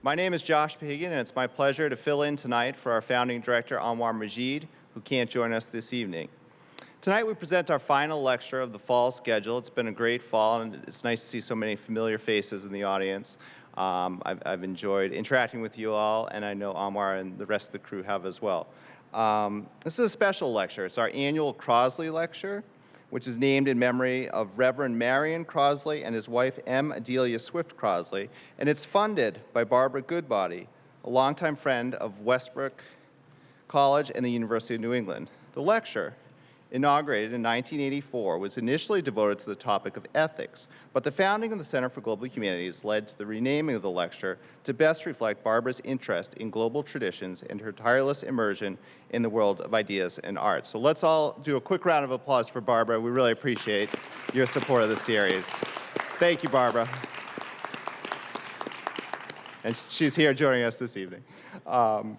My name is Josh Pagan, and it's my pleasure to fill in tonight for our founding director, Anouar Majid, who can't join us this evening. Tonight we present our final lecture of the fall schedule. It's been a great fall, and it's nice to see so many familiar faces in the audience. I've enjoyed interacting with you all, and I know Anouar and the rest of the crew have as well. This is a special lecture. It's our annual Crosley Lecture, which is named in memory of Reverend Marion Crosley and his wife, M. Adelia Swift Crosley, and it's funded by Barbara Goodbody, a longtime friend of Westbrook College and the University of New England. The lecture, inaugurated in 1984, was initially devoted to the topic of ethics, but the founding of the Center for Global Humanities led to the renaming of the lecture to best reflect Barbara's interest in global traditions and her tireless immersion in the world of ideas and art. So let's all do a quick round of applause for Barbara. We really appreciate your support of the series. Thank you, Barbara. And she's here joining us this evening. And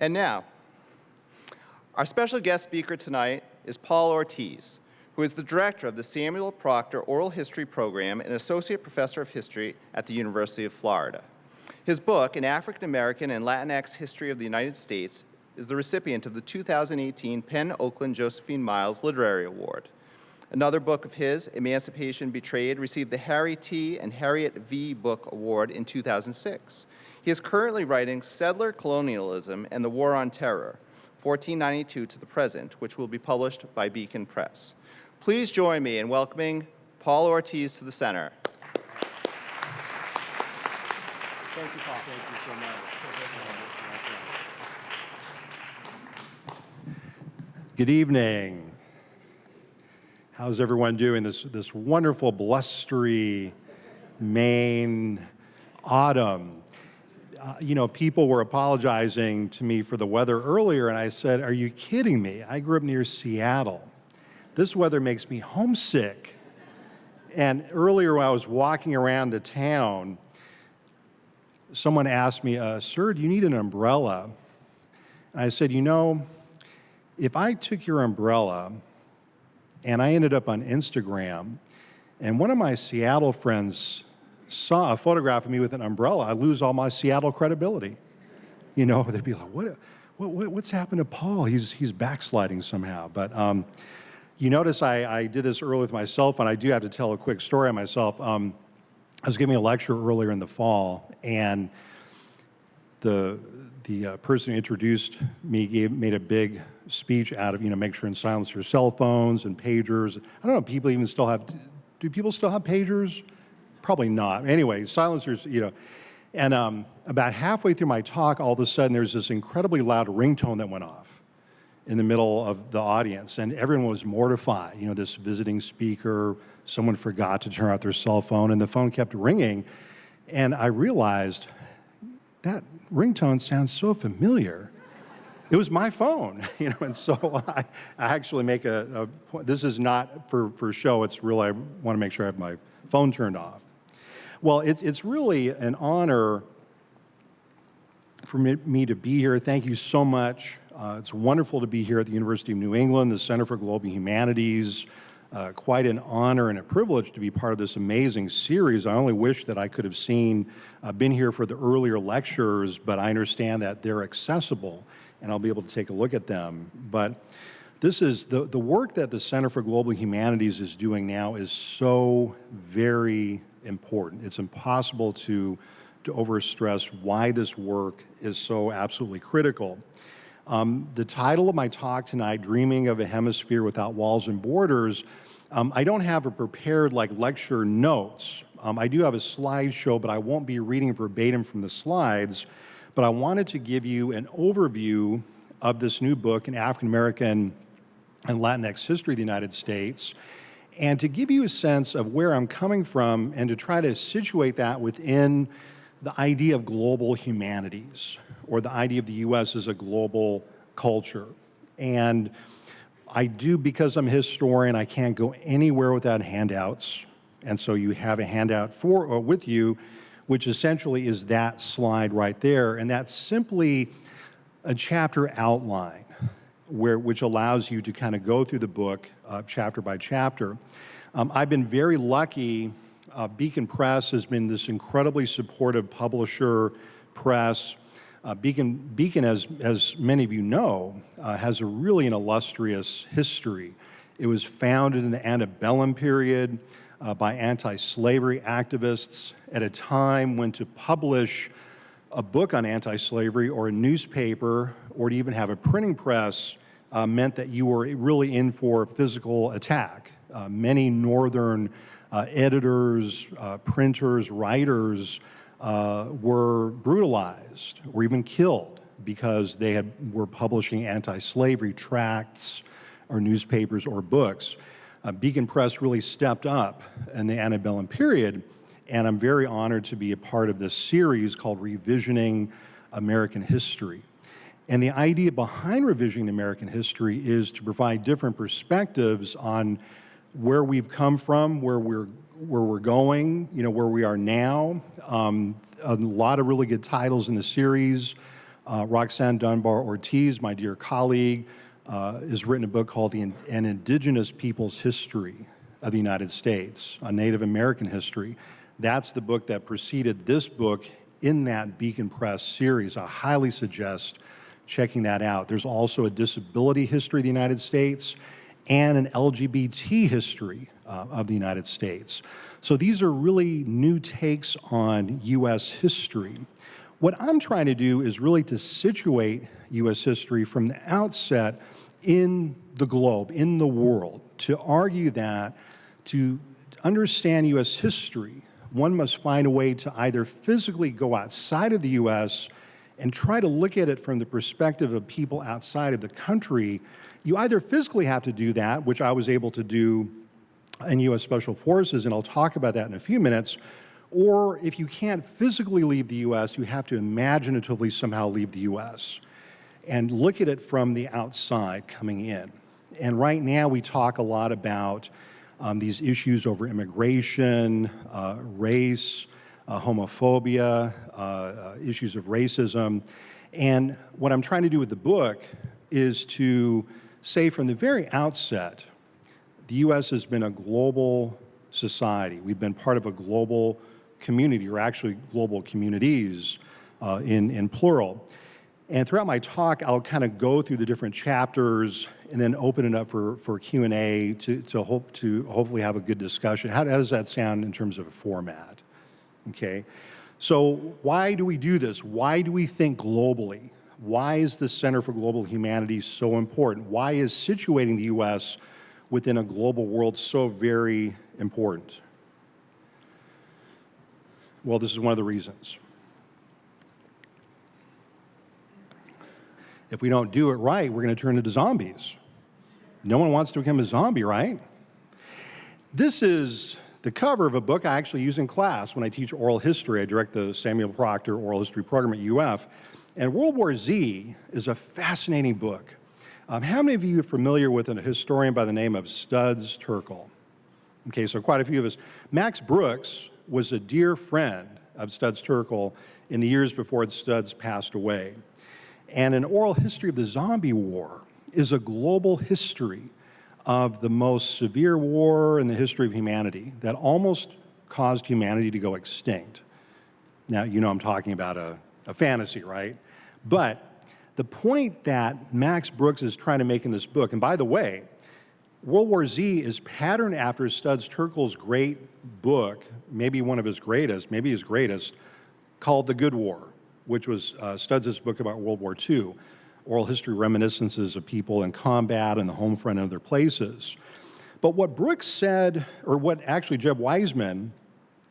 now, our special guest speaker tonight is Paul Ortiz, who is the director of the Samuel Proctor Oral History Program and associate professor of history at the University of Florida. His book, An African American and Latinx History of the United States, is the recipient of the 2018 Penn Oakland Josephine Miles Literary Award. Another book of his, Emancipation Betrayed, received the Harry T. and Harriet V. Book Award in 2006. He is currently writing Settler Colonialism and the War on Terror, 1492 to the present, which will be published by Beacon Press. Please join me in welcoming Paul Ortiz to the center. Thank you, Paul. Thank you so much. Good evening. How's everyone doing this wonderful, blustery Maine autumn? People were apologizing to me for the weather earlier, and I said, are you kidding me? I grew up near Seattle. This weather makes me homesick. And earlier when I was walking around the town, someone asked me, sir, do you need an umbrella? And I said, if I took your umbrella and I ended up on Instagram, and one of my Seattle friends saw a photograph of me with an umbrella, I lose all my Seattle credibility. They'd be like, what's happened to Paul? He's backsliding somehow. But you notice I did this earlier with myself, and I do have to tell a quick story on myself. I was giving a lecture earlier in the fall, and the person who introduced me made a big speech out of, make sure and silence your cell phones and pagers. I don't know, do people still have pagers? Probably not. Anyway, silencers, And about halfway through my talk, all of a sudden, there's this incredibly loud ringtone that went off in the middle of the audience, and everyone was mortified. This visiting speaker, someone forgot to turn off their cell phone, and the phone kept ringing. And I realized that ringtone sounds so familiar. It was my phone, and so I actually make a point. This is not for show. It's really, I want to make sure I have my phone turned off. Well, it's really an honor for me to be here. Thank you so much. It's wonderful to be here at the University of New England, the Center for Global Humanities. Quite an honor and a privilege to be part of this amazing series. I only wish that I could have been here for the earlier lectures, but I understand that they're accessible, and I'll be able to take a look at them. But this is the work that the Center for Global Humanities is doing now is so very important. It's impossible to overstress why this work is so absolutely critical. The title of my talk tonight, Dreaming of a Hemisphere Without Walls and Borders, I don't have a prepared lecture notes. I do have a slideshow, but I won't be reading verbatim from the slides. But I wanted to give you an overview of this new book, An African American and Latinx History of the United States, and to give you a sense of where I'm coming from and to try to situate that within the idea of global humanities, or the idea of the U.S. as a global culture. And I do, because I'm a historian, I can't go anywhere without handouts. And so you have a handout with you, which essentially is that slide right there. And that's simply a chapter outline, which allows you to kind of go through the book chapter by chapter. I've been very lucky Beacon Press has been this incredibly supportive publisher press. Beacon, as many of you know, has really an illustrious history. It was founded in the antebellum period by anti-slavery activists at a time when to publish a book on anti-slavery or a newspaper or to even have a printing press meant that you were really in for physical attack. Many northern editors, printers, writers were brutalized or even killed because they were publishing anti-slavery tracts or newspapers or books. Beacon Press really stepped up in the antebellum period, and I'm very honored to be a part of this series called Revisioning American History. And the idea behind revisioning American history is to provide different perspectives on where we've come from, where we're going, where we are now. A lot of really good titles in the series. Roxanne Dunbar Ortiz, my dear colleague, has written a book called An Indigenous People's History of the United States, a Native American history. That's the book that preceded this book in that Beacon Press series. I highly suggest checking that out. There's also a disability history of the United States and an LGBT history of the United States. So these are really new takes on U.S. history. What I'm trying to do is really to situate U.S. history from the outset in the globe, in the world, to argue that to understand U.S. history, one must find a way to either physically go outside of the U.S. and try to look at it from the perspective of people outside of the country. You either physically have to do that, which I was able to do in U.S. Special Forces, and I'll talk about that in a few minutes, or if you can't physically leave the U.S., you have to imaginatively somehow leave the U.S. and look at it from the outside coming in. And right now we talk a lot about these issues over immigration, race, homophobia, issues of racism. And what I'm trying to do with the book is to say from the very outset, the U.S. has been a global society. We've been part of a global community, or actually global communities in plural. And throughout my talk, I'll kind of go through the different chapters and then open it up for Q&A to hopefully have a good discussion. How does that sound in terms of a format? Okay, so why do we do this? Why do we think globally? Why is the Center for Global Humanities so important? Why is situating the U.S. within a global world so very important? Well, this is one of the reasons. If we don't do it right, we're going to turn into zombies. No one wants to become a zombie, right? This is the cover of a book I actually use in class when I teach oral history. I direct the Samuel Proctor Oral History program at UF. And World War Z is a fascinating book. How many of you are familiar with a historian by the name of Studs Terkel? Okay, so quite a few of us. Max Brooks was a dear friend of Studs Terkel in the years before Studs passed away. And an oral history of the zombie war is a global history of the most severe war in the history of humanity that almost caused humanity to go extinct. Now, you know I'm talking about a fantasy, right? But the point that Max Brooks is trying to make in this book, and by the way, World War Z is patterned after Studs Terkel's great book, maybe one of his greatest, maybe his greatest, called The Good War, which was Studs' book about World War II, oral history reminiscences of people in combat and the home front and other places. But what Brooks said, or what actually Jeb Wiseman,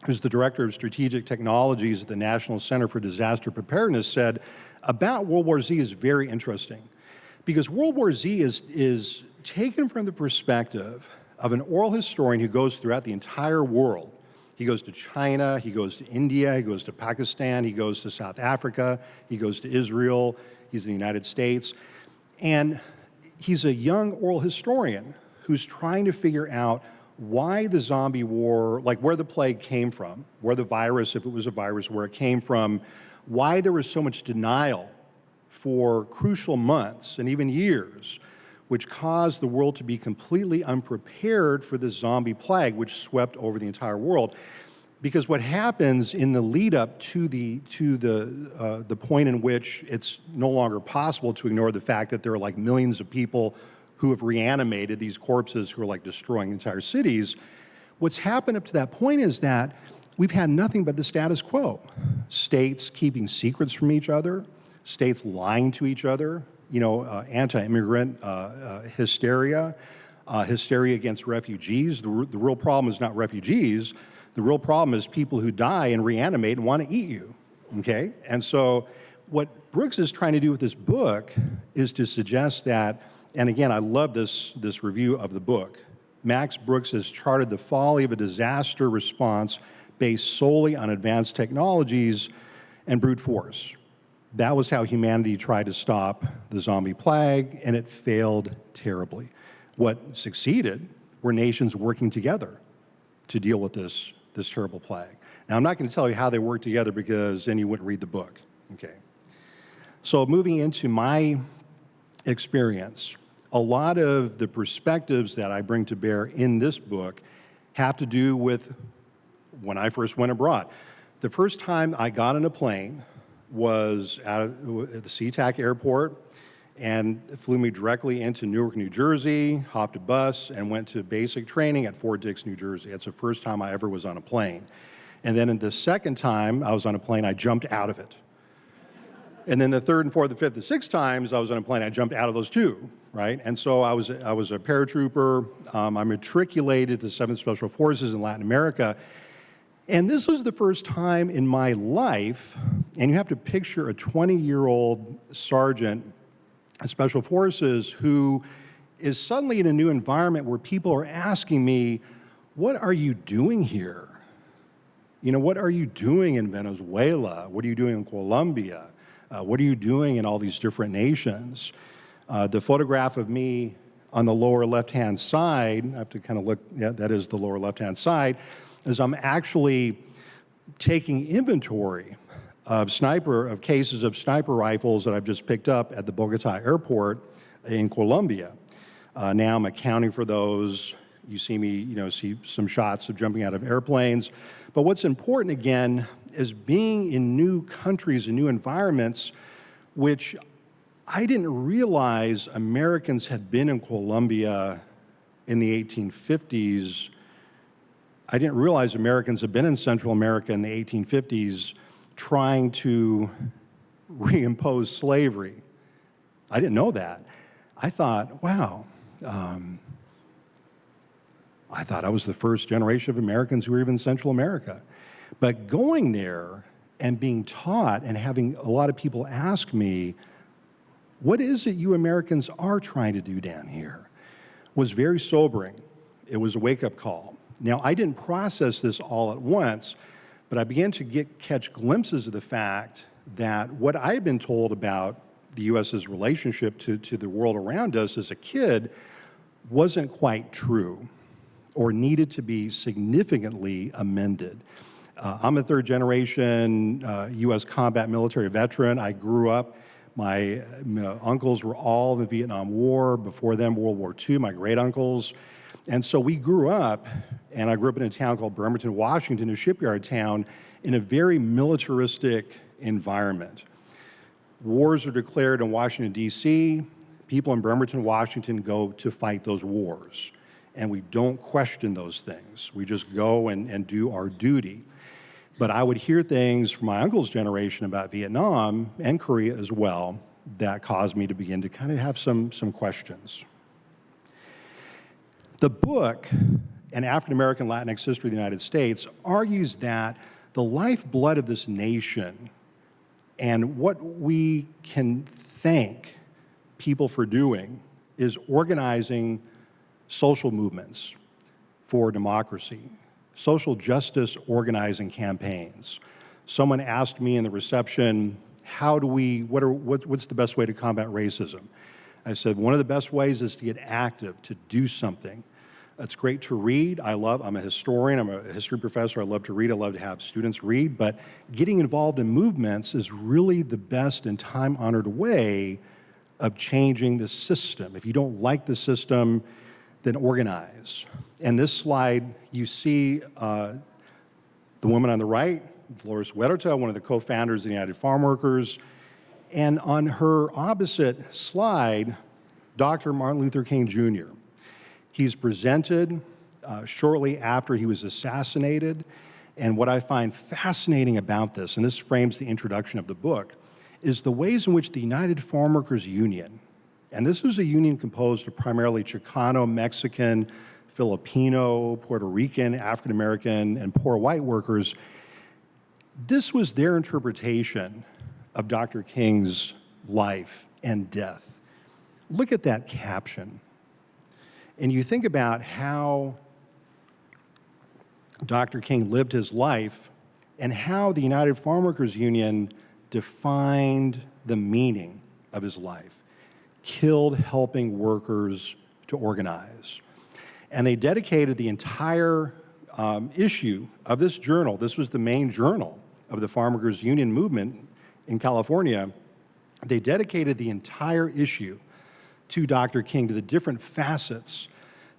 who's the director of strategic technologies at the National Center for Disaster Preparedness, said about World War Z is very interesting. Because World War Z is taken from the perspective of an oral historian who goes throughout the entire world. He goes to China, he goes to India, he goes to Pakistan, he goes to South Africa, he goes to Israel, he's in the United States. And he's a young oral historian who's trying to figure out why the zombie war, like where the plague came from, where the virus, if it was a virus, where it came from, why there was so much denial for crucial months and even years, which caused the world to be completely unprepared for the zombie plague, which swept over the entire world. Because what happens in the lead up to the point in which it's no longer possible to ignore the fact that there are like millions of people who have reanimated these corpses who are like destroying entire cities, what's happened up to that point is that we've had nothing but the status quo. States keeping secrets from each other, states lying to each other, anti-immigrant hysteria, hysteria against refugees. The real problem is not refugees. The real problem is people who die and reanimate and want to eat you, okay? And so what Brooks is trying to do with this book is to suggest that, and again, I love this review of the book. Max Brooks has charted the folly of a disaster response based solely on advanced technologies and brute force. That was how humanity tried to stop the zombie plague, and it failed terribly. What succeeded were nations working together to deal with this terrible plague. Now, I'm not going to tell you how they worked together because then you wouldn't read the book, okay? So moving into my experience, a lot of the perspectives that I bring to bear in this book have to do with when I first went abroad. The first time I got on a plane was at the SeaTac airport, and it flew me directly into Newark, New Jersey, hopped a bus, and went to basic training at Fort Dix, New Jersey. It's the first time I ever was on a plane. And then in the second time I was on a plane, I jumped out of it. And then the third and fourth and fifth and sixth times I was on a plane, I jumped out of those too, right? And so I was a paratrooper. I matriculated to 7th Special Forces in Latin America. And this was the first time in my life, and you have to picture a 20-year-old sergeant Special Forces who is suddenly in a new environment where people are asking me, what are you doing here? What are you doing in Venezuela? What are you doing in Colombia? What are you doing in all these different nations? The photograph of me on the lower left-hand side, I have to kind of look, yeah, that is the lower left-hand side, is I'm actually taking inventory of cases of sniper rifles that I've just picked up at the Bogota airport in Colombia. Now I'm accounting for those. You see me, see some shots of jumping out of airplanes. But what's important, again, is being in new countries and new environments, which I didn't realize Americans had been in Colombia in the 1850s. I didn't realize Americans had been in Central America in the 1850s trying to reimpose slavery. I didn't know that. I thought, wow, I thought I was the first generation of Americans who were even in Central America. But going there and being taught and having a lot of people ask me, what is it you Americans are trying to do down here, was very sobering. It was a wake-up call. Now, I didn't process this all at once, but I began to catch glimpses of the fact that what I had been told about the U.S.'s relationship to the world around us as a kid wasn't quite true or needed to be significantly amended. I'm a third-generation U.S. combat military veteran. I grew up, my uncles were all in the Vietnam War, before them World War II, my great-uncles. And so we grew up, and I grew up in a town called Bremerton, Washington, a shipyard town, in a very militaristic environment. Wars are declared in Washington, D.C. People in Bremerton, Washington go to fight those wars. And we don't question those things. We just go and do our duty. But I would hear things from my uncle's generation about Vietnam and Korea as well that caused me to begin to kind of have some questions. The book, An African-American Latinx History of the United States, argues that the lifeblood of this nation and what we can thank people for doing is organizing social movements for democracy, social justice organizing campaigns. Someone asked me in the reception, what's the best way to combat racism? I said, one of the best ways is to get active, to do something. It's great to read. I'm a historian, I'm a history professor, I love to read, I love to have students read, but getting involved in movements is really the best and time-honored way of changing the system. If you don't like the system, then organize. And this slide, you see the The woman on the right, Dolores Huerta, one of the co-founders of the United Farm Workers. And on her opposite slide, Dr. Martin Luther King Jr. He's presented shortly after he was assassinated. And what I find fascinating about this, and this frames the introduction of the book, is the ways in which the United Farm Workers Union, and this was a union composed of primarily Chicano, Mexican, Filipino, Puerto Rican, African American, and poor white workers, this was their interpretation of Dr. King's life and death. Look at that caption. And you think about how Dr. King lived his life and how the United Farm Workers Union defined the meaning of his life, killed helping workers to organize. And they dedicated the entire issue of this journal. This was the main journal of the Farm Workers Union movement in California. They dedicated the entire issue to Dr. King, to the different facets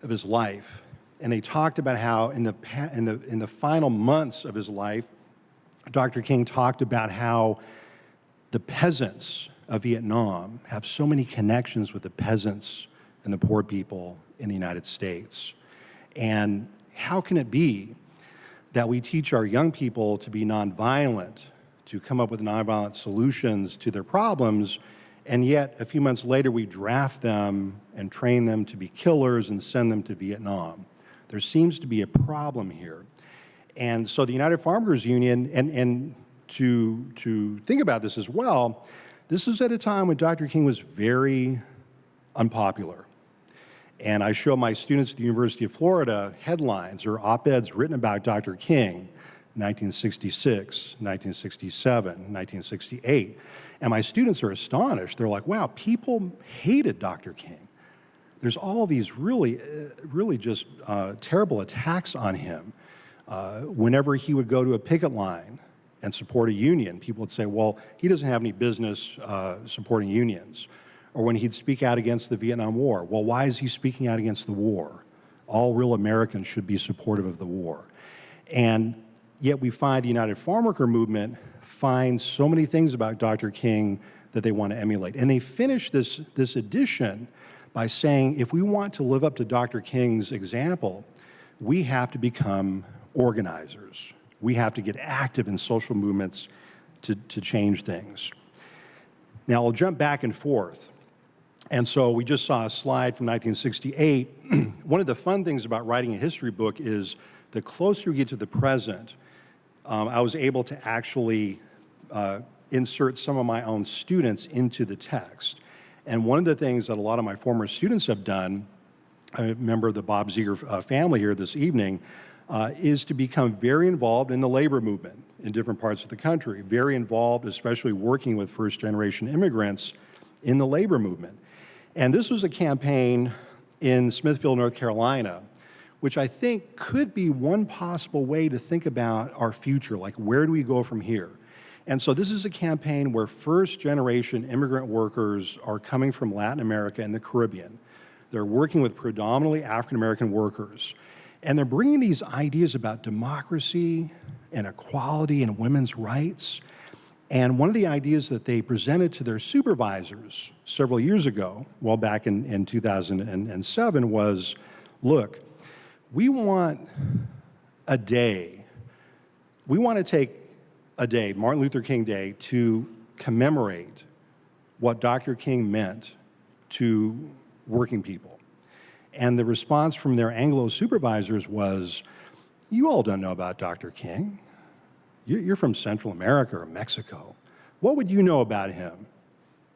of his life. And they talked about how in the final months of his life, Dr. King talked about how the peasants of Vietnam have so many connections with the peasants and the poor people in the United States. And how can it be that we teach our young people to be nonviolent, to come up with nonviolent solutions to their problems, and yet a few months later we draft them and train them to be killers and send them to Vietnam? There seems to be a problem here. And so the United Farm Workers Union, and to think about this as well, this is at a time when Dr. King was very unpopular. And I show my students at the University of Florida headlines or op-eds written about Dr. King, 1966, 1967, 1968. And my students are astonished. They're like, wow, people hated Dr. King. There's all these really just terrible attacks on him. Whenever he would go to a picket line and support a union, people would say, well, he doesn't have any business supporting unions. Or when he'd speak out against the Vietnam War, well, why is he speaking out against the war? All real Americans should be supportive of the war. And yet we find the United Farm Worker movement finds so many things about Dr. King that they want to emulate. And they finish this edition by saying, if we want to live up to Dr. King's example, we have to become organizers. We have to get active in social movements to change things. Now, I'll jump back and forth. And so we just saw a slide from 1968. One of the fun things about writing a history book is the closer you get to the present, I was able to actually insert some of my own students into the text. And one of the things that a lot of my former students have done, I'm a member of the Bob Ziegler family here this evening, is to become very involved in the labor movement in different parts of the country, very involved, especially working with first-generation immigrants in the labor movement. And this was a campaign in Smithfield, North Carolina, which I think could be one possible way to think about our future, like where do we go from here? And so this is a campaign where first-generation immigrant workers are coming from Latin America and the Caribbean. They're working with predominantly African-American workers. And they're bringing these ideas about democracy and equality and women's rights. And one of the ideas that they presented to their supervisors several years ago, well back in 2007, was, look, we want a day, we want to take a day, Martin Luther King Day, to commemorate what Dr. King meant to working people. And the response from their Anglo supervisors was, you all don't know about Dr. King. You're from Central America or Mexico. What would you know about him?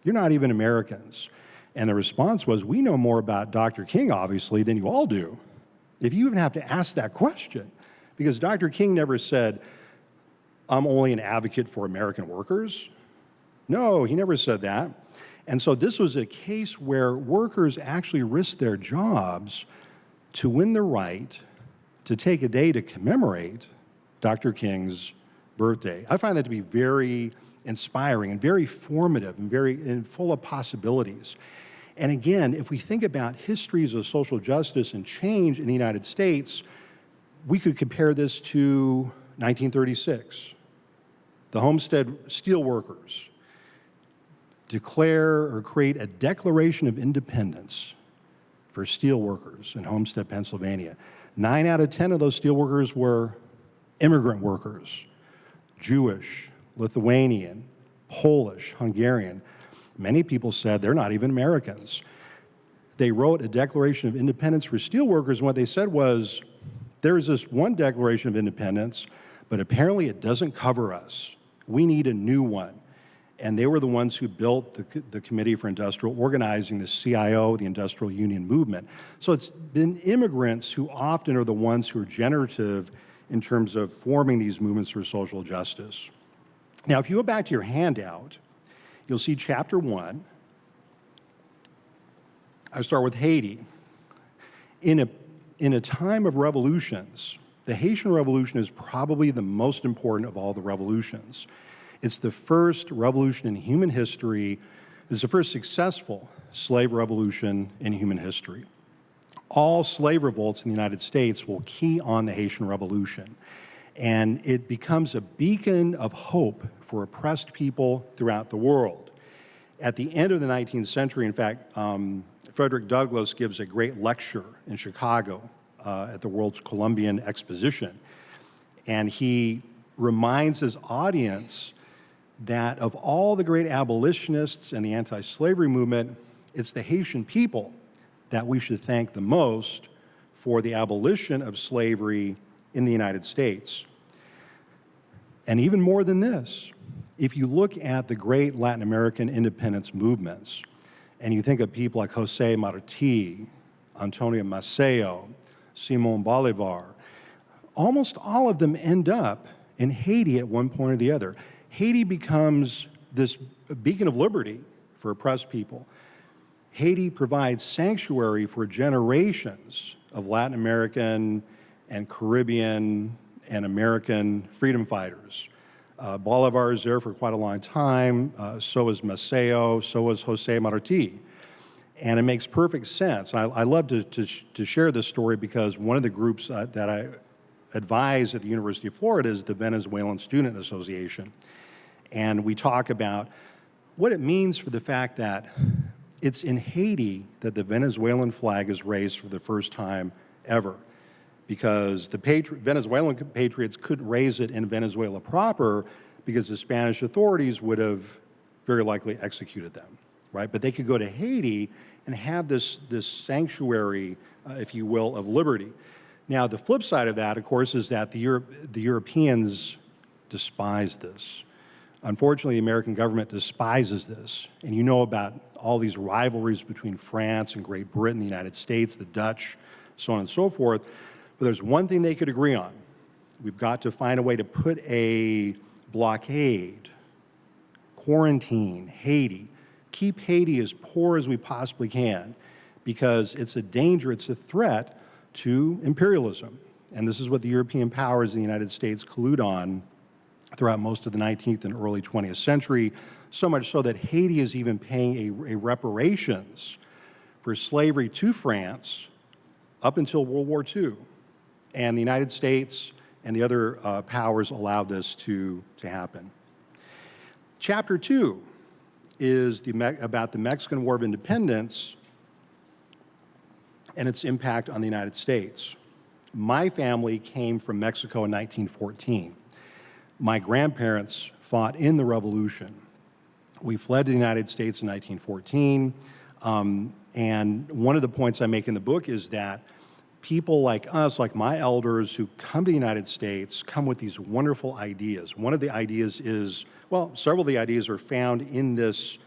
You're not even Americans. And the response was, we know more about Dr. King, obviously, than you all do. If you even have to ask that question, because Dr. King never said, I'm only an advocate for American workers. No, he never said that. And so this was a case where workers actually risked their jobs to win the right to take a day to commemorate Dr. King's birthday. I find that to be very inspiring and very formative and full of possibilities. And again, if we think about histories of social justice and change in the United States, we could compare this to 1936, the Homestead Steelworkers declare or create a Declaration of Independence for steelworkers in Homestead, Pennsylvania. 9 out of 10 of those steelworkers were immigrant workers, Jewish, Lithuanian, Polish, Hungarian. Many people said they're not even Americans. They wrote a Declaration of Independence for steelworkers, and what they said was, there's this one Declaration of Independence, but apparently it doesn't cover us. We need a new one. And they were the ones who built the Committee for Industrial Organizing, the CIO, the Industrial Union Movement. So it's been immigrants who often are the ones who are generative in terms of forming these movements for social justice. Now, if you go back to your handout, you'll see chapter 1. I start with Haiti. In a time of revolutions, the Haitian Revolution is probably the most important of all the revolutions. It's the first revolution in human history. It's the first successful slave revolution in human history. All slave revolts in the United States will key on the Haitian Revolution, and it becomes a beacon of hope for oppressed people throughout the world. At the end of the 19th century, in fact, Frederick Douglass gives a great lecture in Chicago at the World's Columbian Exposition, and he reminds his audience that of all the great abolitionists and the anti-slavery movement, it's the Haitian people that we should thank the most for the abolition of slavery in the United States. And even more than this, if you look at the great Latin American independence movements, and you think of people like Jose Marti, Antonio Maceo, Simon Bolivar, almost all of them end up in Haiti at one point or the other. Haiti becomes this beacon of liberty for oppressed people. Haiti provides sanctuary for generations of Latin American and Caribbean and American freedom fighters. Bolivar is there for quite a long time, so is Maceo, so is Jose Marti. And it makes perfect sense. I love to share this story because one of the groups that I advise at the University of Florida is the Venezuelan Student Association. And we talk about what it means for the fact that it's in Haiti that the Venezuelan flag is raised for the first time ever, because the Venezuelan patriots couldn't raise it in Venezuela proper because the Spanish authorities would have very likely executed them, right? But they could go to Haiti and have this sanctuary, if you will, of liberty. Now, the flip side of that, of course, is that the Europeans despise this. Unfortunately, the American government despises this. And you know about all these rivalries between France and Great Britain, the United States, the Dutch, so on and so forth. But there's one thing they could agree on. We've got to find a way to put a blockade, quarantine Haiti, keep Haiti as poor as we possibly can, because it's a danger, it's a threat to imperialism. And this is what the European powers in the United States collude on throughout most of the 19th and early 20th century, so much so that Haiti is even paying a reparations for slavery to France up until World War II. And the United States and the other powers allowed this to happen. Chapter 2 is about the Mexican War of Independence and its impact on the United States. My family came from Mexico in 1914. My grandparents fought in the Revolution. We fled to the United States in 1914, and one of the points I make in the book is that people like us, like my elders who come to the United States, come with these wonderful ideas. One of the ideas is, well, several of the ideas are found in this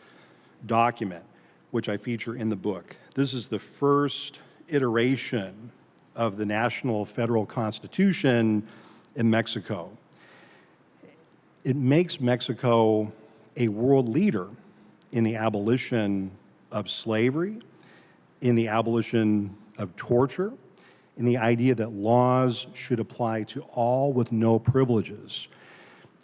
document, which I feature in the book. This is the first iteration of the National Federal Constitution in Mexico. It makes Mexico a world leader in the abolition of slavery, in the abolition of torture, in the idea that laws should apply to all with no privileges.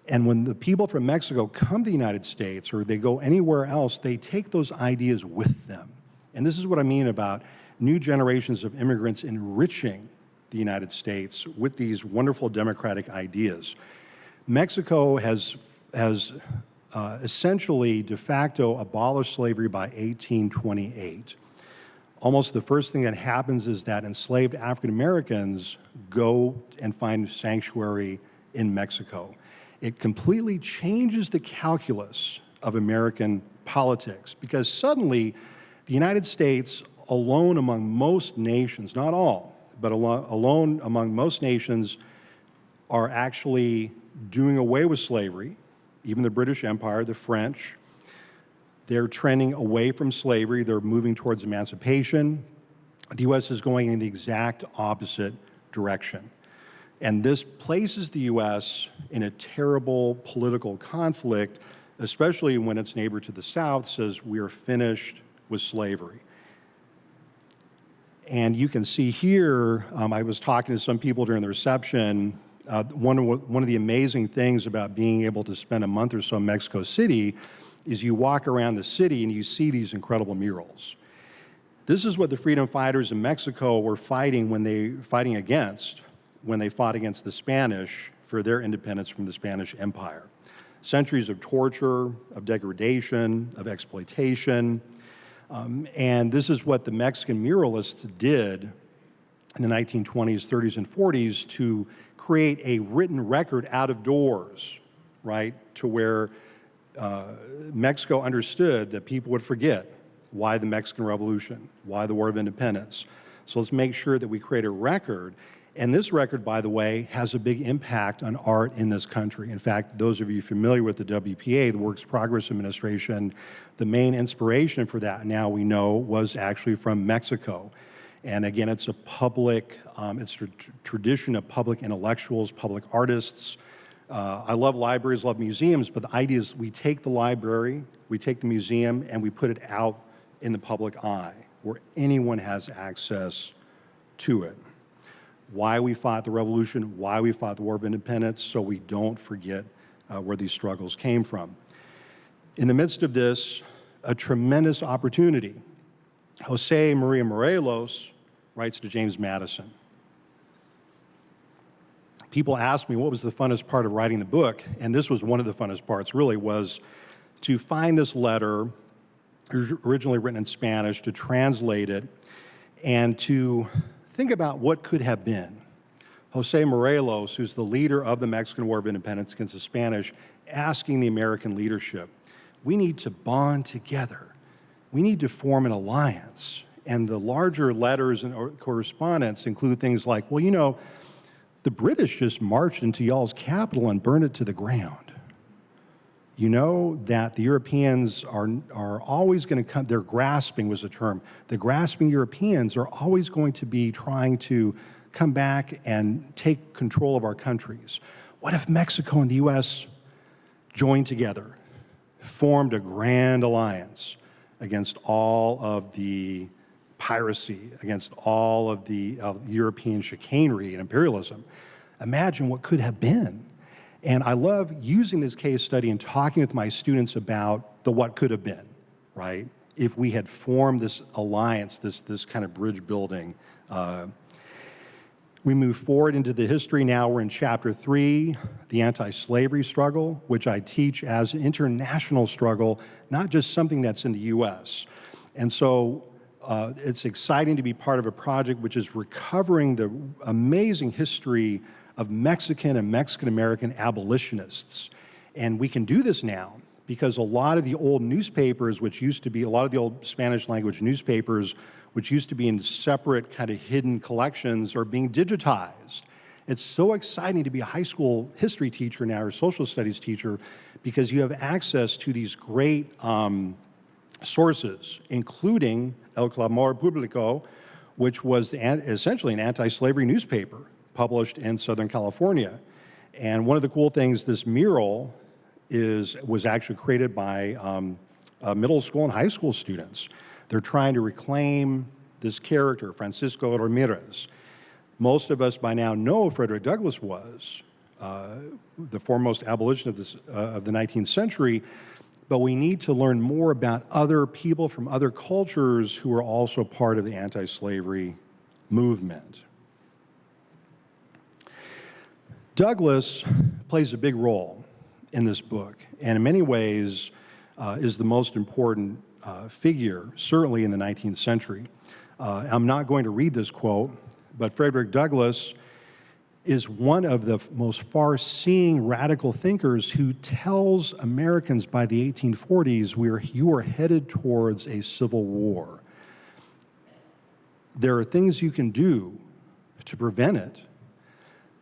And when the people from Mexico come to the United States or they go anywhere else, they take those ideas with them. And this is what I mean about new generations of immigrants enriching the United States with these wonderful democratic ideas. Mexico has essentially de facto abolished slavery by 1828. Almost the first thing that happens is that enslaved African Americans go and find sanctuary in Mexico. It completely changes the calculus of American politics because suddenly the United States, alone among most nations, not all, but alone among most nations, are actually doing away with slavery. Even the British Empire, the French, they're trending away from slavery. They're moving towards emancipation. The U.S. is going in the exact opposite direction. And this places the U.S. in a terrible political conflict, especially when its neighbor to the south says we are finished with slavery. And you can see here, I was talking to some people during the reception, one of the amazing things about being able to spend a month or so in Mexico City is you walk around the city and you see these incredible murals. This is what the freedom fighters in Mexico were fighting against when they fought against the Spanish for their independence from the Spanish Empire. Centuries of torture, of degradation, of exploitation. And this is what the Mexican muralists did in the 1920s, 30s, and 40s to create a written record out of doors, right, to where Mexico understood that people would forget why the Mexican Revolution, why the War of Independence. So let's make sure that we create a record. And this record, by the way, has a big impact on art in this country. In fact, those of you familiar with the WPA, the Works Progress Administration, the main inspiration for that, now we know, was actually from Mexico. And again, it's a public, it's a tradition of public intellectuals, public artists. I love libraries, love museums, but the idea is we take the library, we take the museum, and we put it out in the public eye, where anyone has access to it. Why we fought the revolution, why we fought the War of Independence, so we don't forget where these struggles came from. In the midst of this, a tremendous opportunity. Jose Maria Morelos writes to James Madison. People ask me what was the funnest part of writing the book, and this was one of the funnest parts, really, was to find this letter, originally written in Spanish, to translate it, and to think about what could have been. Jose Morelos, who's the leader of the Mexican War of Independence against the Spanish, asking the American leadership, we need to bond together. We need to form an alliance. And the larger letters and correspondence include things like, well, you know, the British just marched into y'all's capital and burned it to the ground. You know that the Europeans are always going to come, they're grasping was the term. The grasping Europeans are always going to be trying to come back and take control of our countries. What if Mexico and the U.S. joined together, formed a grand alliance against all of the piracy, against all of the European chicanery and imperialism? Imagine what could have been. And I love using this case study and talking with my students about the what could have been, right? If we had formed this alliance, this kind of bridge building. We move forward into the history. Now we're in chapter 3, the anti-slavery struggle, which I teach as an international struggle, not just something that's in the U.S. And so it's exciting to be part of a project which is recovering the amazing history of Mexican and Mexican-American abolitionists. And we can do this now because a lot of the old newspapers, which used to be, a lot of the old Spanish language newspapers, which used to be in separate kind of hidden collections, are being digitized. It's so exciting to be a high school history teacher now, or social studies teacher, because you have access to these great sources, including El Clamor Público, which was essentially an anti-slavery newspaper published in Southern California. And one of the cool things, this mural was actually created by middle school and high school students. They're trying to reclaim this character, Francisco Ramirez. Most of us by now know who Frederick Douglass was, the foremost abolitionist of the 19th century, but we need to learn more about other people from other cultures who are also part of the anti-slavery movement. Douglass plays a big role in this book, and in many ways is the most important figure, certainly in the 19th century. I'm not going to read this quote, but Frederick Douglass is one of the most far-seeing radical thinkers who tells Americans by the 1840s, you are headed towards a civil war. There are things you can do to prevent it,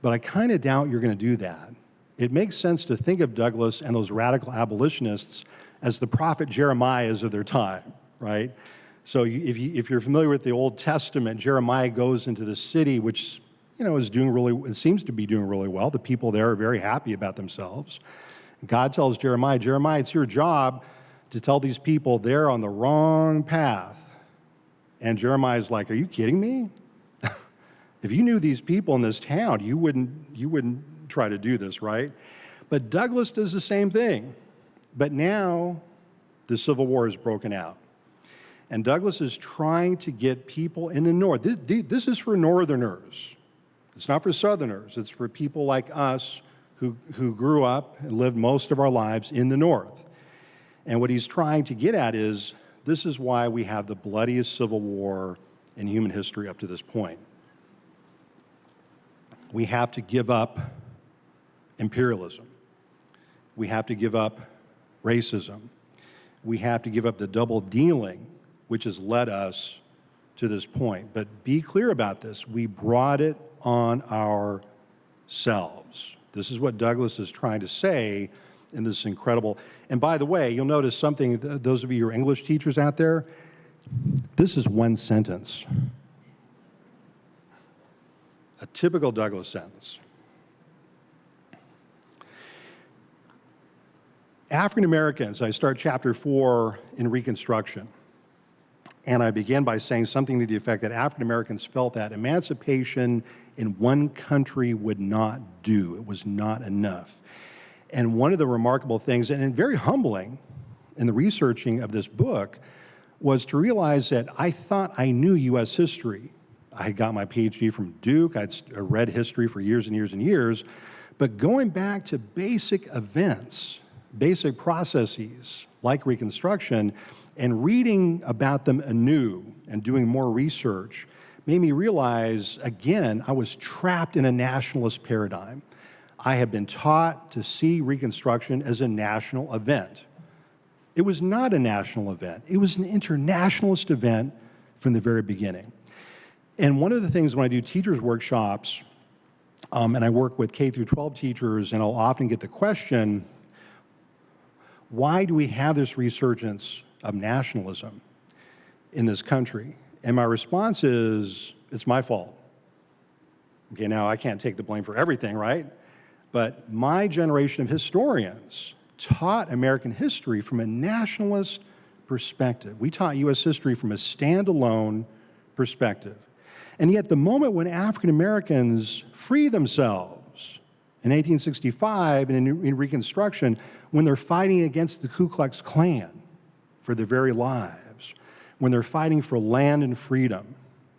but I kind of doubt you're going to do that. It makes sense to think of Douglass and those radical abolitionists as the prophet Jeremiahs of their time, right? So if you're familiar with the Old Testament, Jeremiah goes into the city, which it seems to be doing really well. The people there are very happy about themselves. God tells Jeremiah, it's your job to tell these people they're on the wrong path. And Jeremiah's like, are you kidding me? If you knew these people in this town, you wouldn't try to do this, right? But Douglass does the same thing. But now the Civil War has broken out. And Douglass is trying to get people in the North. This is for Northerners. It's not for Southerners. It's for people like us who grew up and lived most of our lives in the North. And what he's trying to get at is, this is why we have the bloodiest Civil War in human history up to this point. We have to give up imperialism. We have to give up racism. We have to give up the double dealing, which has led us to this point. But be clear about this. We brought it on ourselves. This is what Douglass is trying to say in this incredible, and by the way, you'll notice something, those of you who are English teachers out there, this is one sentence. A typical Douglass sentence. African Americans, I start chapter 4 in Reconstruction. And I begin by saying something to the effect that African Americans felt that emancipation in one country would not do. It was not enough. And one of the remarkable things, and very humbling in the researching of this book, was to realize that I thought I knew U.S. history. I had got my PhD from Duke. I'd read history for years and years and years. But going back to basic events, basic processes like Reconstruction, and reading about them anew and doing more research made me realize, again, I was trapped in a nationalist paradigm. I had been taught to see Reconstruction as a national event. It was not a national event. It was an internationalist event from the very beginning. And one of the things when I do teachers' workshops, and I work with K through 12 teachers, and I'll often get the question, why do we have this resurgence of nationalism in this country? And my response is, it's my fault. Okay, now I can't take the blame for everything, right? But my generation of historians taught American history from a nationalist perspective. We taught U.S. history from a standalone perspective. And yet the moment when African Americans free themselves in 1865 and in Reconstruction, when they're fighting against the Ku Klux Klan for their very lives, when they're fighting for land and freedom,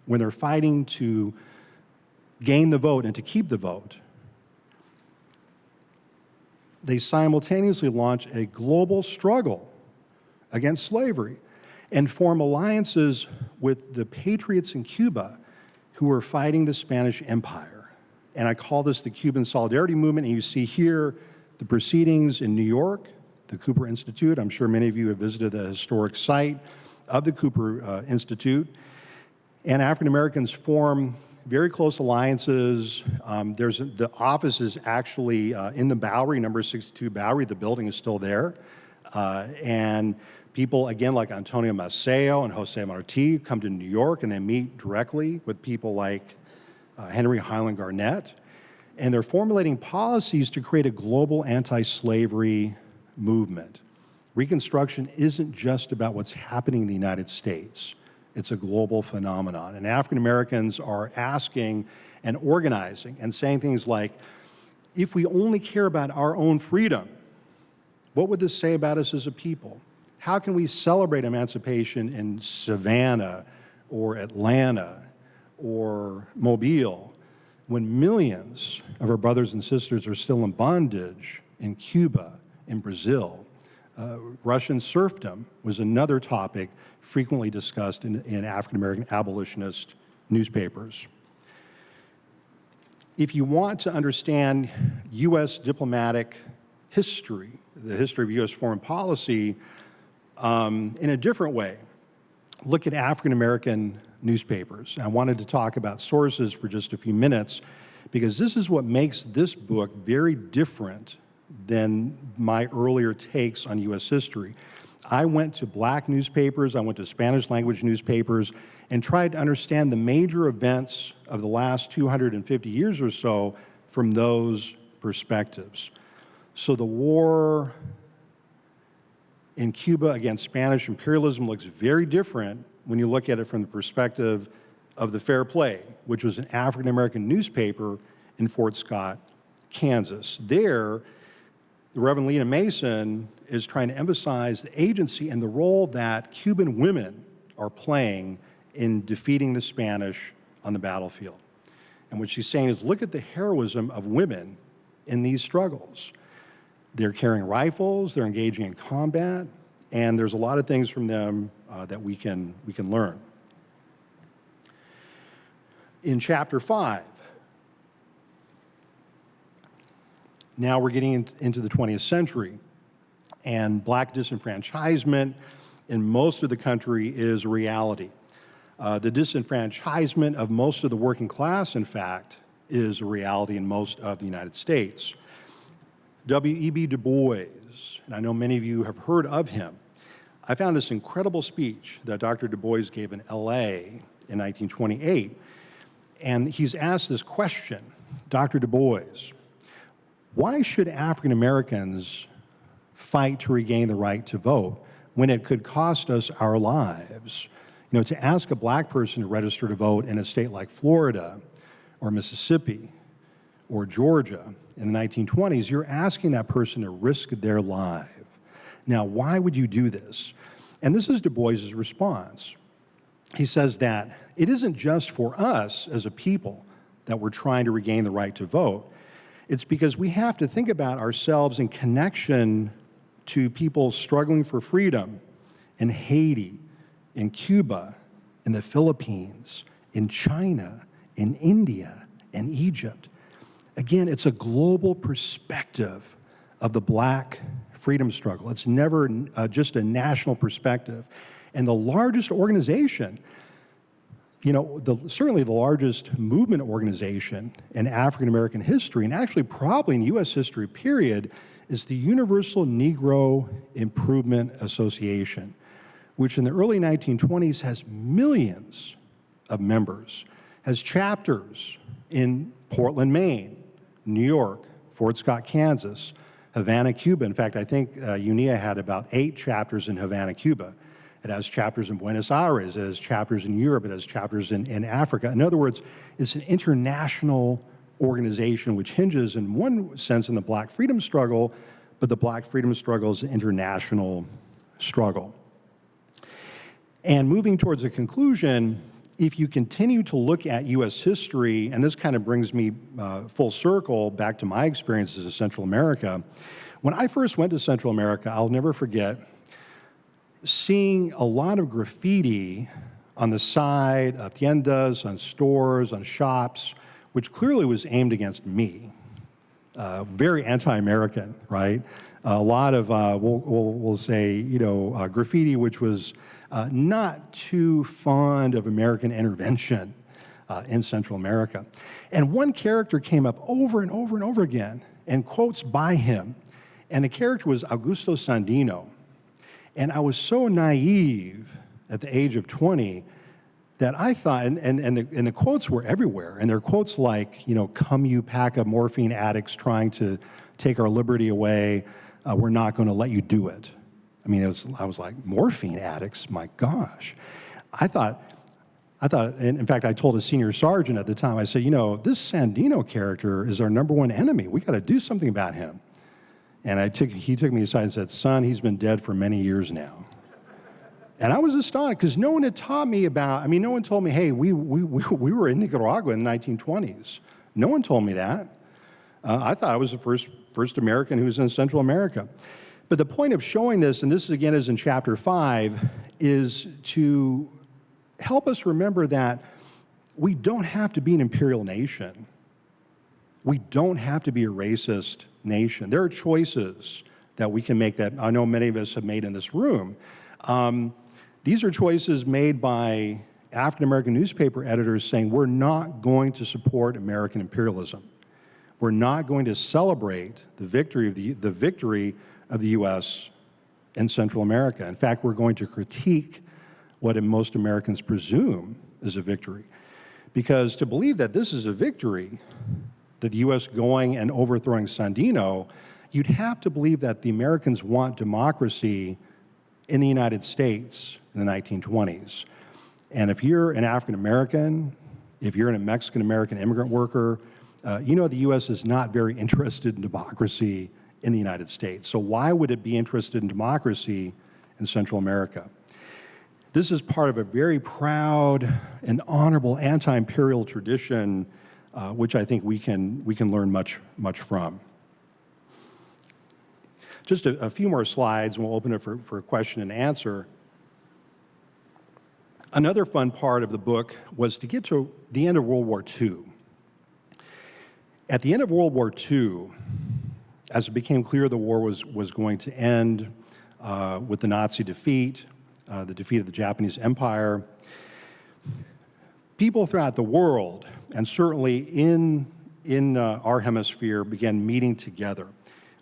when they're fighting to gain the vote and to keep the vote, they simultaneously launch a global struggle against slavery and form alliances with the patriots in Cuba who were fighting the Spanish Empire. And I call this the Cuban Solidarity Movement. And you see here the proceedings in New York, the Cooper Institute. I'm sure many of you have visited the historic site of the Cooper Institute. And African Americans form very close alliances. The office is actually in the Bowery, number 62 Bowery. The building is still there. And people, again, like Antonio Maceo and Jose Marti come to New York and they meet directly with people like Henry Highland Garnett. And they're formulating policies to create a global anti-slavery movement. Reconstruction isn't just about what's happening in the United States. It's a global phenomenon. And African Americans are asking and organizing and saying things like, if we only care about our own freedom, what would this say about us as a people? How can we celebrate emancipation in Savannah or Atlanta or Mobile when millions of our brothers and sisters are still in bondage in Cuba, in Brazil. Russian serfdom was another topic frequently discussed in African-American abolitionist newspapers. If you want to understand U.S. diplomatic history, the history of U.S. foreign policy, in a different way, look at African-American newspapers. I wanted to talk about sources for just a few minutes because this is what makes this book very different than my earlier takes on U.S. history. I went to black newspapers, I went to Spanish language newspapers, and tried to understand the major events of the last 250 years or so from those perspectives. So the war in Cuba against Spanish imperialism looks very different when you look at it from the perspective of the Fair Play, which was an African-American newspaper in Fort Scott, Kansas. There, the Reverend Lena Mason is trying to emphasize the agency and the role that Cuban women are playing in defeating the Spanish on the battlefield. And what she's saying is, look at the heroism of women in these struggles. They're carrying rifles, they're engaging in combat, and there's a lot of things from them that we can learn. In chapter 5, now we're getting into the 20th century, and black disenfranchisement in most of the country is a reality. The disenfranchisement of most of the working class, in fact, is a reality in most of the United States. W.E.B. Du Bois, and I know many of you have heard of him. I found this incredible speech that Dr. Du Bois gave in L.A. in 1928, and he's asked this question, Dr. Du Bois, why should African Americans fight to regain the right to vote when it could cost us our lives? You know, to ask a black person to register to vote in a state like Florida or Mississippi or Georgia in the 1920s, you're asking that person to risk their life. Now, why would you do this? And this is Du Bois's response. He says that it isn't just for us as a people that we're trying to regain the right to vote. It's because we have to think about ourselves in connection to people struggling for freedom in Haiti, in Cuba, in the Philippines, in China, in India, and Egypt. Again, it's a global perspective of the black freedom struggle. It's never just a national perspective. And the largest organization, you know, certainly the largest movement organization in African-American history, and actually probably in U.S. history, period, is the Universal Negro Improvement Association, which in the early 1920s has millions of members, has chapters in Portland, Maine, New York, Fort Scott, Kansas, Havana, Cuba. In fact, I think UNE had about 8 chapters in Havana, Cuba. It has chapters in Buenos Aires, it has chapters in Europe, it has chapters in Africa. In other words, it's an international organization which hinges in one sense in the black freedom struggle, but the black freedom struggle is an international struggle. And moving towards a conclusion, if you continue to look at U.S. history, and this kind of brings me full circle back to my experiences in Central America. When I first went to Central America, I'll never forget seeing a lot of graffiti on the side of tiendas, on stores, on shops, which clearly was aimed against me. Very anti-American, right? A lot of, we'll say, you know, graffiti which was not too fond of American intervention in Central America. And one character came up over and over and over again, and quotes by him. And the character was Augusto Sandino. And I was so naive at the age of 20 that I thought, and the quotes were everywhere, and they're quotes like, you know, come you pack of morphine addicts trying to take our liberty away, we're not going to let you do it. I mean, I was like, morphine addicts, my gosh. I thought, and in fact, I told a senior sergeant at the time, I said, you know, this Sandino character is our #1 enemy. We got to do something about him. And he took me aside and said, son, he's been dead for many years now. And I was astonished because no one had taught me about, no one told me, hey, we were in Nicaragua in the 1920s. No one told me that. I thought I was the first American who was in Central America. But the point of showing this, and this again is in chapter 5, is to help us remember that we don't have to be an imperial nation. We don't have to be a racist nation. There are choices that we can make that I know many of us have made in this room. These are choices made by African-American newspaper editors saying we're not going to support American imperialism. We're not going to celebrate the victory of the U.S. in Central America. In fact, we're going to critique what most Americans presume is a victory. Because to believe that this is a victory, that the U.S. going and overthrowing Sandino, you'd have to believe that the Americans want democracy in the United States in the 1920s. And if you're an African American, if you're a Mexican American immigrant worker, you know the U.S. is not very interested in democracy in the United States. So why would it be interested in democracy in Central America? This is part of a very proud and honorable anti-imperial tradition, which I think we can learn much from. Just a few more slides, and we'll open it for a question and answer. Another fun part of the book was to get to the end of World War II. At the end of World War II, as it became clear the war was going to end with the Nazi defeat, the defeat of the Japanese Empire, people throughout the world, and certainly in our hemisphere, began meeting together.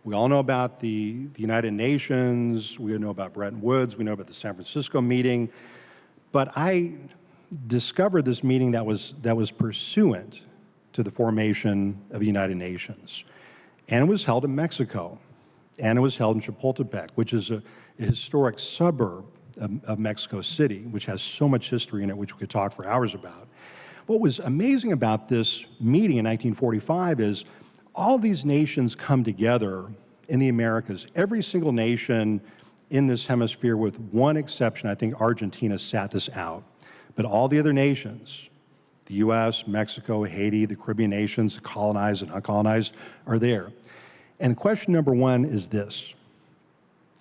We all know about the United Nations, we know about Bretton Woods, we know about the San Francisco meeting, but I discovered this meeting that was pursuant to the formation of the United Nations. And it was held in Mexico, and it was held in Chapultepec, which is a historic suburb of Mexico City, which has so much history in it, which we could talk for hours about. What was amazing about this meeting in 1945 is all these nations come together in the Americas. Every single nation in this hemisphere, with one exception, I think Argentina sat this out. But all the other nations, the US, Mexico, Haiti, the Caribbean nations, the colonized and uncolonized, are there. And question number one is this.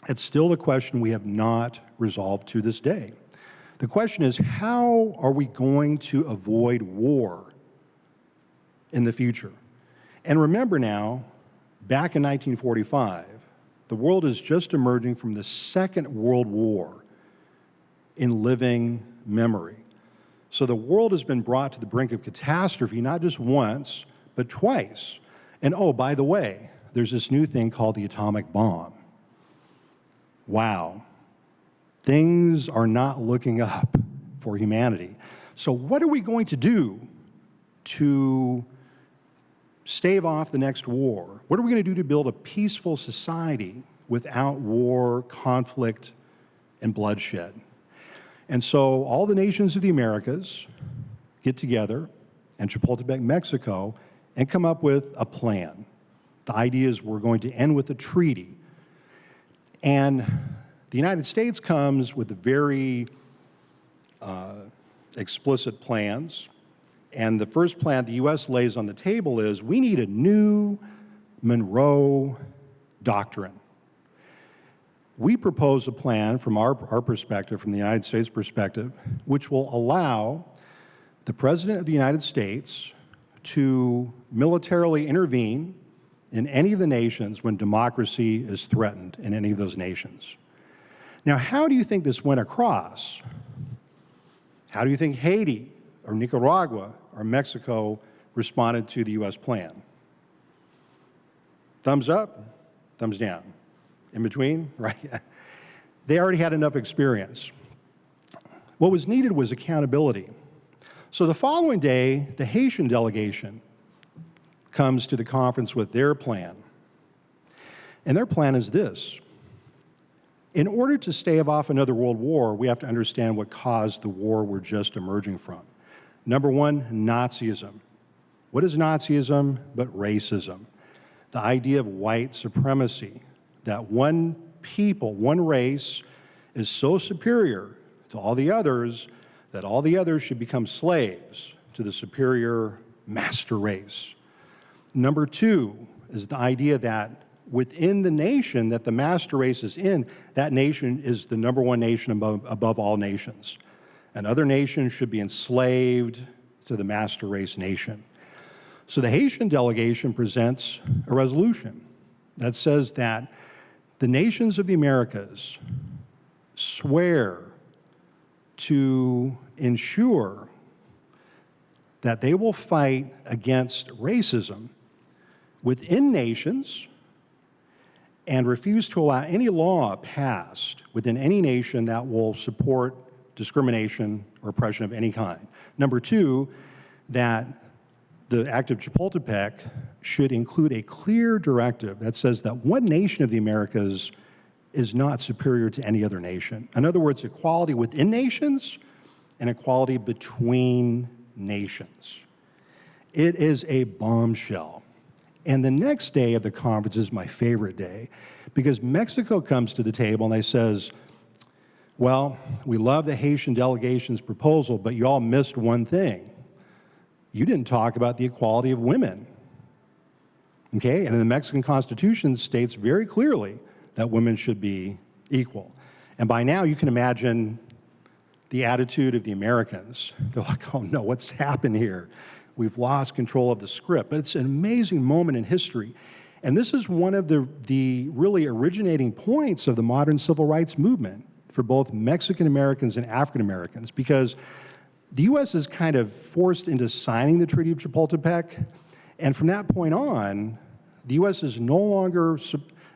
It's still the question we have not resolved to this day. The question is, how are we going to avoid war in the future? And remember now, back in 1945, the world is just emerging from the Second World War in living memory. So the world has been brought to the brink of catastrophe, not just once, but twice. And oh, by the way, there's this new thing called the atomic bomb. Wow. Things are not looking up for humanity. So what are we going to do to stave off the next war? What are we going to do to build a peaceful society without war, conflict, and bloodshed? And so all the nations of the Americas get together in Chapultepec, Mexico, and come up with a plan. The idea is we're going to end with a treaty. And the United States comes with very explicit plans. And the first plan the U.S. lays on the table is we need a new Monroe Doctrine. We propose a plan from our perspective, from the United States perspective, which will allow the President of the United States to militarily intervene in any of the nations when democracy is threatened in any of those nations. Now, how do you think this went across? How do you think Haiti or Nicaragua or Mexico responded to the U.S. plan? Thumbs up, thumbs down. In between, right? They already had enough experience. What was needed was accountability. So the following day, the Haitian delegation comes to the conference with their plan. And their plan is this. In order to stave off another world war, we have to understand what caused the war we're just emerging from. Number one, Nazism. What is Nazism but racism? The idea of white supremacy, that one people, one race, is so superior to all the others, that all the others should become slaves to the superior master race. Number two is the idea that within the nation that the master race is in, that nation is the number one nation above all nations. And other nations should be enslaved to the master race nation. So the Haitian delegation presents a resolution that says that the nations of the Americas swear to ensure that they will fight against racism within nations and refuse to allow any law passed within any nation that will support discrimination or oppression of any kind. Number two, that the Act of Chapultepec should include a clear directive that says that one nation of the Americas is not superior to any other nation. In other words, equality within nations and equality between nations. It is a bombshell. And the next day of the conference is my favorite day because Mexico comes to the table and they says, well, we love the Haitian delegation's proposal, but you all missed one thing. You didn't talk about the equality of women. Okay, and the Mexican Constitution states very clearly that women should be equal. And by now you can imagine the attitude of the Americans. They're like, oh no, what's happened here? We've lost control of the script. But it's an amazing moment in history. And this is one of the really originating points of the modern civil rights movement for both Mexican Americans and African Americans, because the U.S. is kind of forced into signing the Treaty of Chapultepec. And from that point on, the U.S. is no longer,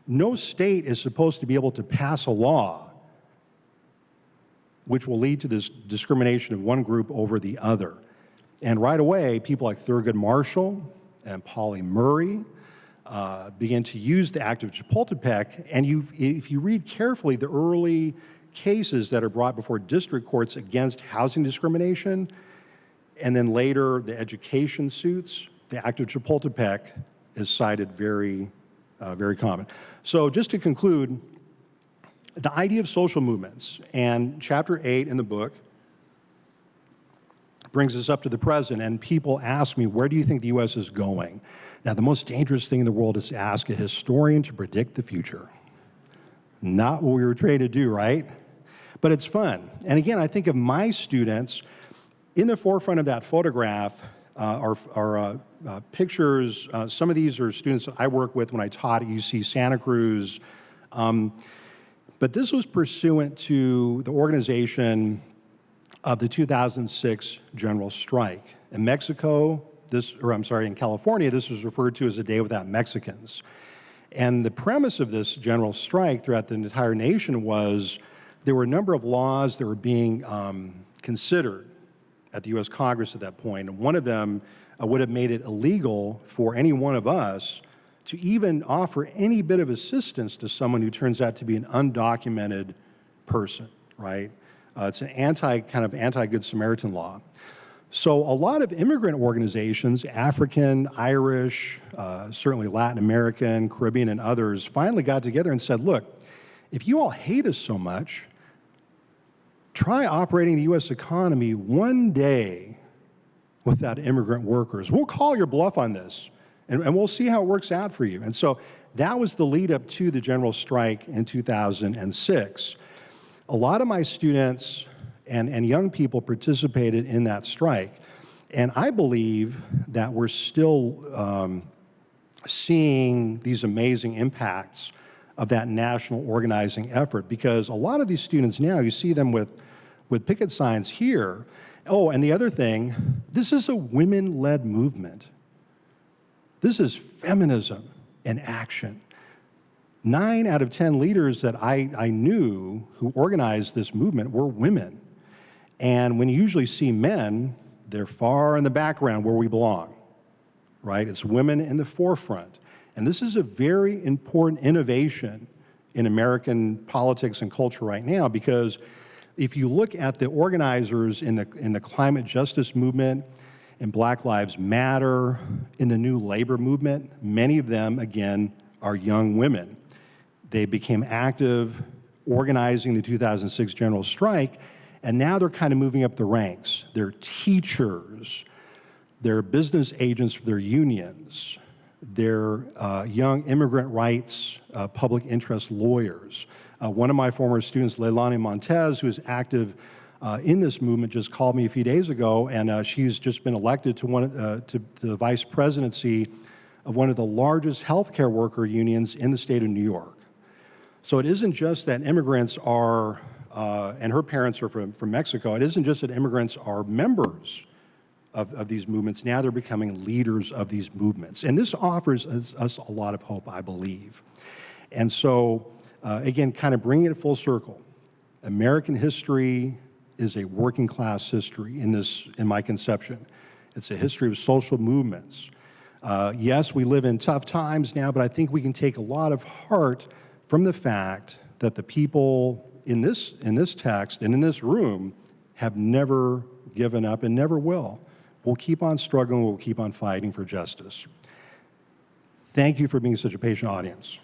no state is supposed to be able to pass a law which will lead to this discrimination of one group over the other. And right away, people like Thurgood Marshall and Pauli Murray began to use the Act of Chapultepec. And if you read carefully the early cases that are brought before district courts against housing discrimination, and then later the education suits, the Act of Chapultepec is cited very common. So just to conclude, the idea of social movements, and chapter 8 in the book brings us up to the present, and people ask me, where do you think the U.S. is going? Now, the most dangerous thing in the world is to ask a historian to predict the future. Not what we were trained to do, right? But it's fun. And again, I think of my students, in the forefront of that photograph are pictures. Some of these are students that I work with when I taught at UC Santa Cruz. But this was pursuant to the organization of the 2006 general strike. In Mexico, in California, this was referred to as a Day Without Mexicans. And the premise of this general strike throughout the entire nation was there were a number of laws that were being considered at the U.S. Congress at that point. And one of them would have made it illegal for any one of us to even offer any bit of assistance to someone who turns out to be an undocumented person, right? It's an anti-Good Samaritan law. So a lot of immigrant organizations, African, Irish, certainly Latin American, Caribbean, and others, finally got together and said, look, if you all hate us so much, try operating the U.S. economy one day without immigrant workers. We'll call your bluff on this, and we'll see how it works out for you. And so that was the lead up to the general strike in 2006. A lot of my students and young people participated in that strike. And I believe that we're still seeing these amazing impacts of that national organizing effort, because a lot of these students now, you see them with picket signs here. Oh, and the other thing, this is a women-led movement. This is feminism in action. 9 out of 10 leaders that I knew who organized this movement were women. And when you usually see men, they're far in the background where we belong, right? It's women in the forefront. And this is a very important innovation in American politics and culture right now, because if you look at the organizers in the climate justice movement, in Black Lives Matter, in the new labor movement, many of them, again, are young women. They became active organizing the 2006 general strike, And now they're kind of moving up the ranks. They're teachers, they're business agents for their unions, they're young immigrant rights, public interest lawyers. One of my former students, Leilani Montez, who is active in this movement, just called me a few days ago, and she's just been elected to the vice presidency of one of the largest healthcare worker unions in the state of New York. So it isn't just that immigrants are, and her parents are from Mexico, it isn't just that immigrants are members of these movements. Now they're becoming leaders of these movements. And this offers us a lot of hope, I believe. And so, again, kind of bringing it full circle, American history is a working class history in my conception. It's a history of social movements. Yes, we live in tough times now, but I think we can take a lot of heart from the fact that the people in this text and in this room have never given up and never will. We'll keep on struggling, we'll keep on fighting for justice. Thank you for being such a patient audience.